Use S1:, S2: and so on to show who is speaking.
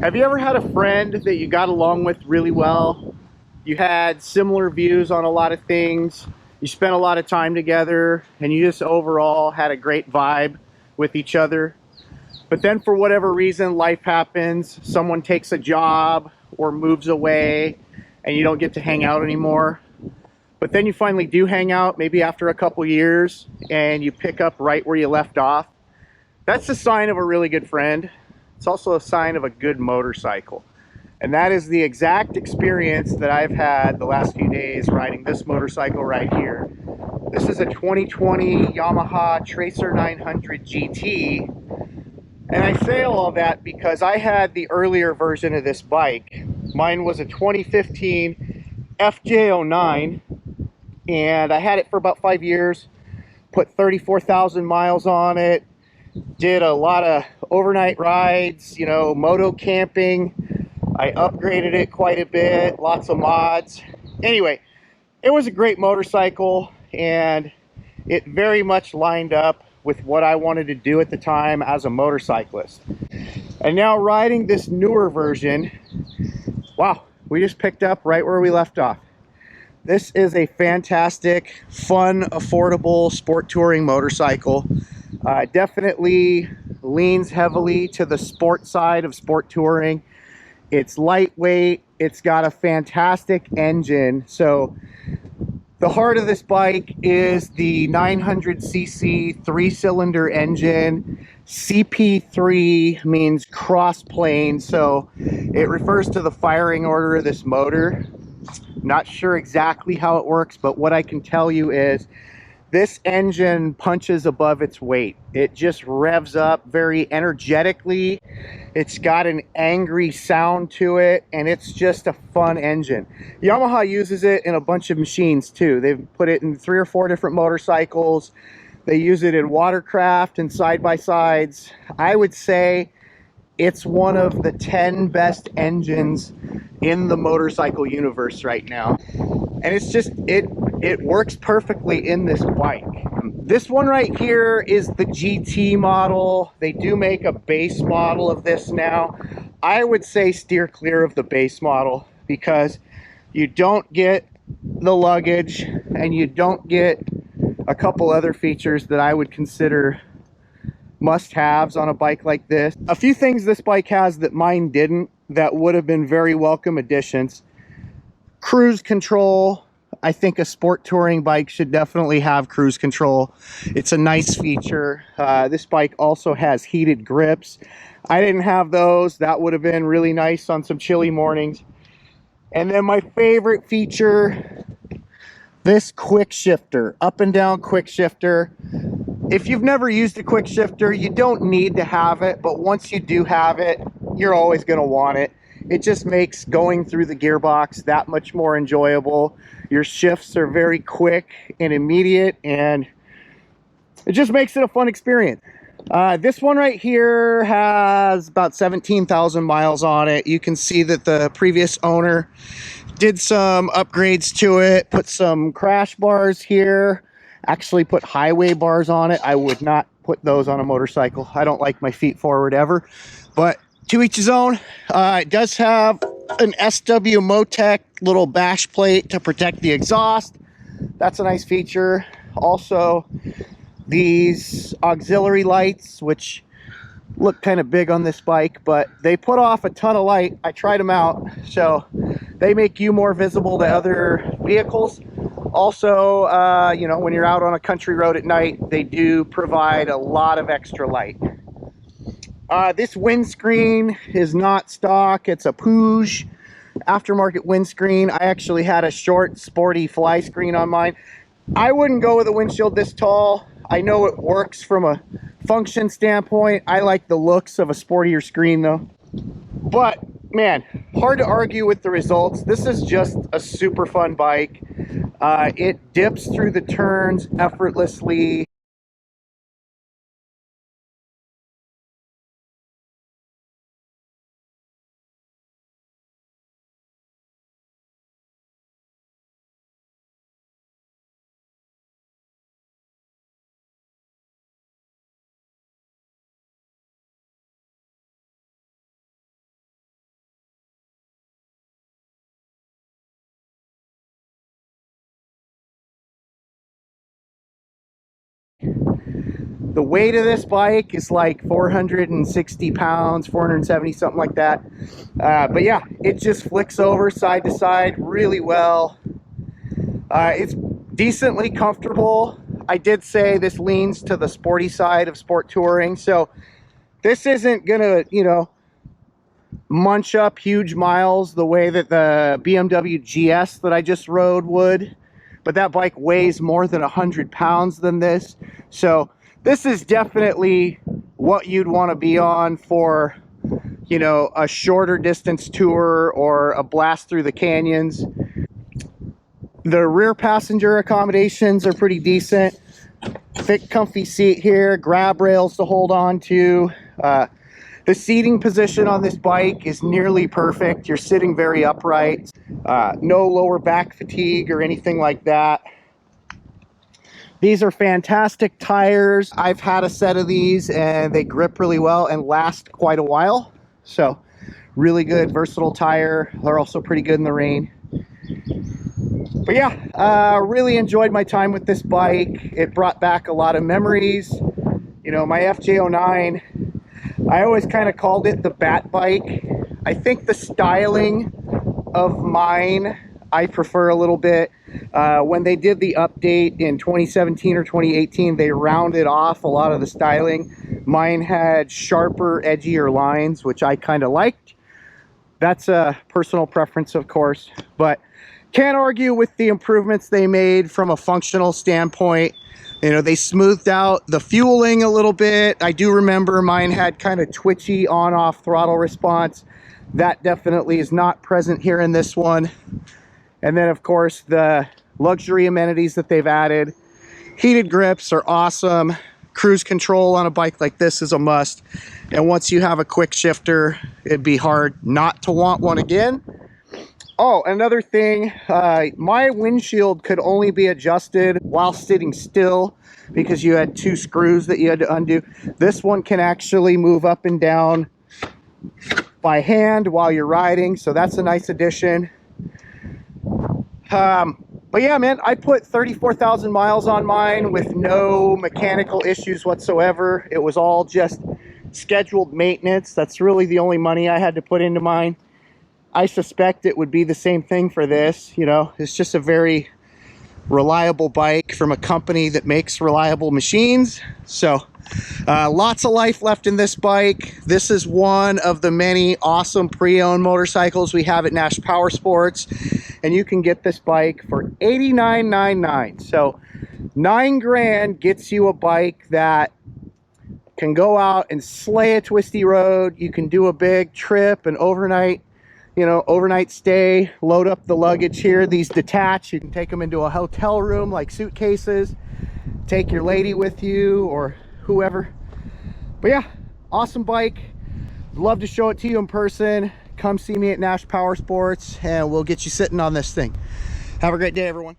S1: Have you ever had a friend that you got along with really well? You had similar views on a lot of things. You spent a lot of time together and you just overall had a great vibe with each other. But then for whatever reason, life happens. Someone takes a job or moves away and you don't get to hang out anymore. But then you finally do hang out, maybe after a couple years, and you pick up right where you left off. That's a sign of a really good friend. It's also a sign of a good motorcycle. And that is the exact experience that I've had the last few days riding this motorcycle right here. This is a 2020 Yamaha Tracer 900 GT. And I say all that because I had the earlier version of this bike. Mine was a 2015 FJ09, and I had it for about 5 years, put 34,000 miles on it, did a lot of overnight rides, you know, moto camping. I upgraded it quite a bit, lots of mods. Anyway, it was a great motorcycle and it very much lined up with what I wanted to do at the time as a motorcyclist. And now riding this newer version, wow, we just picked up right where we left off. This is a fantastic, fun, affordable sport touring motorcycle. Definitely leans heavily to the sport side of sport touring. It's lightweight. It's got a fantastic engine. So the heart of this bike is the 900cc 3-cylinder engine. CP3 means cross plane, so it refers to the firing order of this motor. Not sure exactly how it works, but what I can tell you is this engine punches above its weight. It just revs up very energetically. It's got an angry sound to it, and it's just a fun engine. Yamaha uses it in a bunch of machines too. They've put it in 3 or 4 different motorcycles. They use it in watercraft and side-by-sides. I would say it's one of the 10 best engines in the motorcycle universe right now. And it's just, it works perfectly in this bike. This one right here is the GT model. They do make a base model of this now. I would say steer clear of the base model because you don't get the luggage and you don't get a couple other features that I would consider must-haves on a bike like this. A few things this bike has that mine didn't that would have been very welcome additions. Cruise control. I think a sport touring bike should definitely have cruise control. It's a nice feature. This bike also has heated grips. I didn't have those. That would have been really nice on some chilly mornings. And then my favorite feature, this quick shifter, up and down quick shifter. If you've never used a quick shifter, you don't need to have it, but once you do have it, you're always going to want it. It just makes going through the gearbox that much more enjoyable. Your shifts are very quick and immediate, and it just makes it a fun experience. This one right here has about 17,000 miles on it. You can see that the previous owner did some upgrades to it, put some crash bars here, actually put highway bars on it. I would not put those on a motorcycle. I don't like my feet forward ever, but to each his own. It does have an SW Motec little bash plate to protect the exhaust. That's a nice feature. Also, these auxiliary lights, which look kind of big on this bike, but they put off a ton of light. I tried them out, so they make you more visible to other vehicles. Also, you know, when you're out on a country road at night, they do provide a lot of extra light. This windscreen is not stock. It's a Puig aftermarket windscreen. I actually had a short, sporty fly screen on mine. I wouldn't go with a windshield this tall. I know it works from a function standpoint. I like the looks of a sportier screen though. But man, hard to argue with the results. This is just a super fun bike. It dips through the turns effortlessly. The weight of this bike is like 460 pounds, 470, something like that. But yeah, it just flicks over side to side really well. It's decently comfortable. I did say this leans to the sporty side of sport touring, so this isn't gonna, you know, munch up huge miles the way that the BMW GS that I just rode would, but that bike weighs more than 100 pounds than this, so this is definitely what you'd want to be on for, you know, a shorter distance tour or a blast through the canyons. The rear passenger accommodations are pretty decent. Thick, comfy seat here, grab rails to hold on to. The seating position on this bike is nearly perfect. You're sitting very upright. No lower back fatigue or anything like that. These are fantastic tires. I've had a set of these and they grip really well and last quite a while. So really good, versatile tire. They're also pretty good in the rain. But yeah, really enjoyed my time with this bike. It brought back a lot of memories. You know, my FJ09, I always kind of called it the bat bike. I think the styling of mine, I prefer a little bit. When they did the update in 2017 or 2018, they rounded off a lot of the styling. Mine had sharper, edgier lines, which I kind of liked. That's a personal preference, of course, but can't argue with the improvements they made from a functional standpoint. You know, they smoothed out the fueling a little bit. I do remember mine had kind of twitchy on-off throttle response. That definitely is not present here in this one. And then, of course, the luxury amenities that they've added. Heated grips are awesome. Cruise control on a bike like this is a must. And once you have a quick shifter, it'd be hard not to want one again. Oh, another thing, my windshield could only be adjusted while sitting still because you had two screws that you had to undo. This one can actually move up and down by hand while you're riding, so that's a nice addition. But yeah, man, I put 34,000 miles on mine with no mechanical issues whatsoever. It was all just scheduled maintenance. That's really the only money I had to put into mine. I suspect it would be the same thing for this. You know, it's just a very reliable bike from a company that makes reliable machines. So lots of life left in this bike. This is one of the many awesome pre-owned motorcycles we have at Nash Power Sports, and you can get this bike for $89.99. So $9 grand gets you a bike that can go out and slay a twisty road. You can do a big trip, an overnight, you know, overnight stay, load up the luggage here. These detach. You can take them into a hotel room like suitcases, take your lady with you or whoever. But yeah, awesome bike. Love to show it to you in person. Come see me at Nash Power Sports and we'll get you sitting on this thing. Have a great day, everyone.